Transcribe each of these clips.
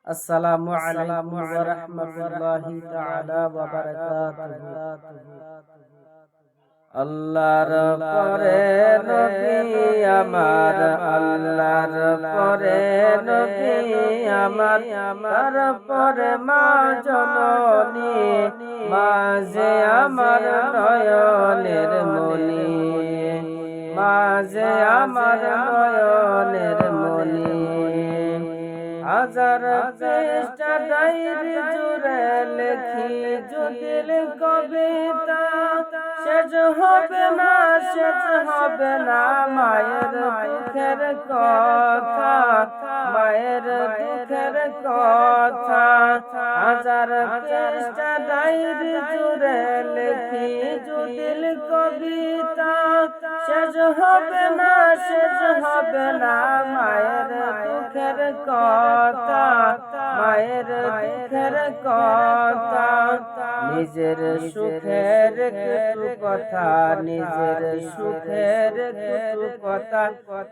আসসালামু আলাইকুম ওয়া রাহমাতুল্লাহি তাআলা ওয়া বারাকাতুহু। আল্লাহর পরে নবী আমার, আল্লাহর পরে নবী আমার, তারপরে মা জননী, মা যে আমার নয়নের মনি, মা যে আমার নয়নের মনি। হাজার পৃষ্ঠা ডায়েরি জুড়ে লেখি যদি কবিতা, শেষ হবে না, শেষ হবে না মায়ের দুঃখের কথা, মায়ের দুঃখের কথা। হাজার পৃষ্ঠা ডায়েরি জুড়ে লেখি যদি কবিতা, শেষ হবে না, শেষ হবে না মায়ের দুঃখের কথা, মায়ের দুঃখের কথা। নিজের সুখের কিছু কথা, নিজের সুখের কিছু কথা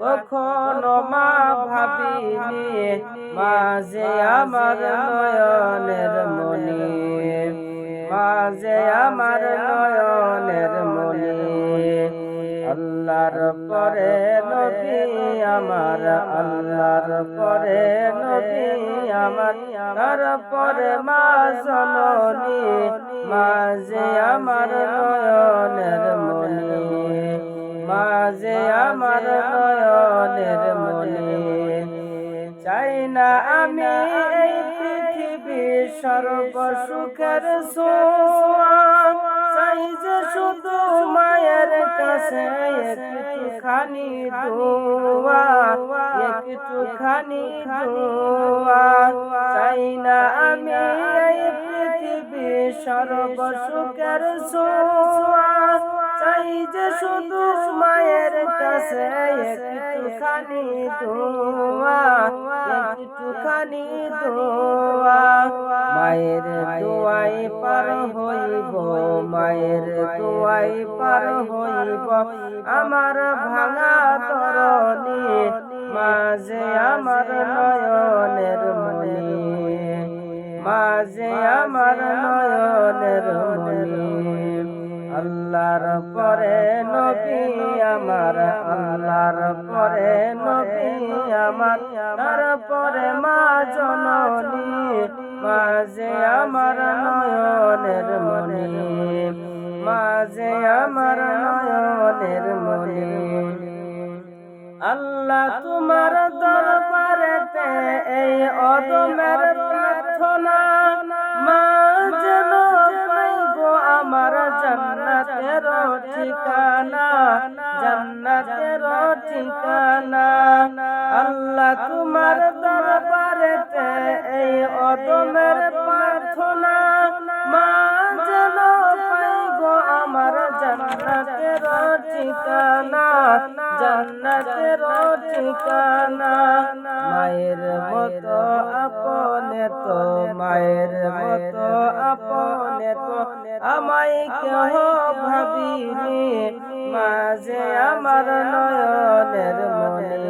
কখনো মা ভাবিনি, মা যে আমার নয়নের মনি, মা যে আমার নয়নের মনি। আল্লাহর পরে নবী আমার, আল্লাহর পরে নবী আমার, তারপরে মা জননী, মা যে আমার নয়নের মনি, মা যে আমার নয়নের মনি। চাই না আমি এই পৃথিবী সর্ব সুখের ছোঁয়া, চাই যে শুধু মায়ের কাছে একটুখানি দোয়া, একটুখানি দোয়া। চাই না আমি এই পৃথিবী সর্ব সুখের ছোঁয়া, চাই যে শুধু মায়ের কাছে একটুখানি দোয়া, একটুখানি দোয়া। মায়ের দোয়াই পার হইব, মায়ের দোয়াই পার হইব আমার ভাঙা তরণী, মা যে আমার নয়নের মনি, মা যে আমার নয়নের মনি। আল্লাহর পরে নবী আমার, আল্লাহর পরে নবী আমার, তারপরে মা জননী, মা যে আমার নয়নের মনি, মা যে আমার নয়নের মনি। আল্লাহ তোমার দরবারেতে এই অদমের প্রার্থনা, মা যেন পাইব আমার জান্নাতের ঠিকানা, জান্নাতের ঠিকানা। আল্লাহ তোমার দরবারেতে এই অদমের প্রার্থনা, মা যেন পাইব আমার জান্নাতের ঠিকানা, জান্নাতের ঠিকানা। মায়ের মতো আপনে তো, মায়ের মতো আপনে তো আমায় কেহ ভাবিনি, মা যে আমার নয়নের মনি,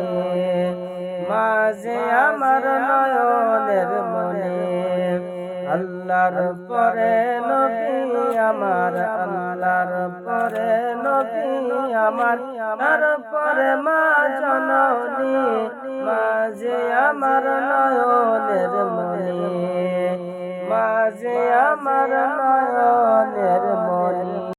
মা যে আমার নয়নের মনি। আল্লাহর পরে নবী আমার, আল্লাহর পরে নবী আমার, তারপরে মা জননী, মা যে আমার নয়নের মনি, মা যে আমার নয়নের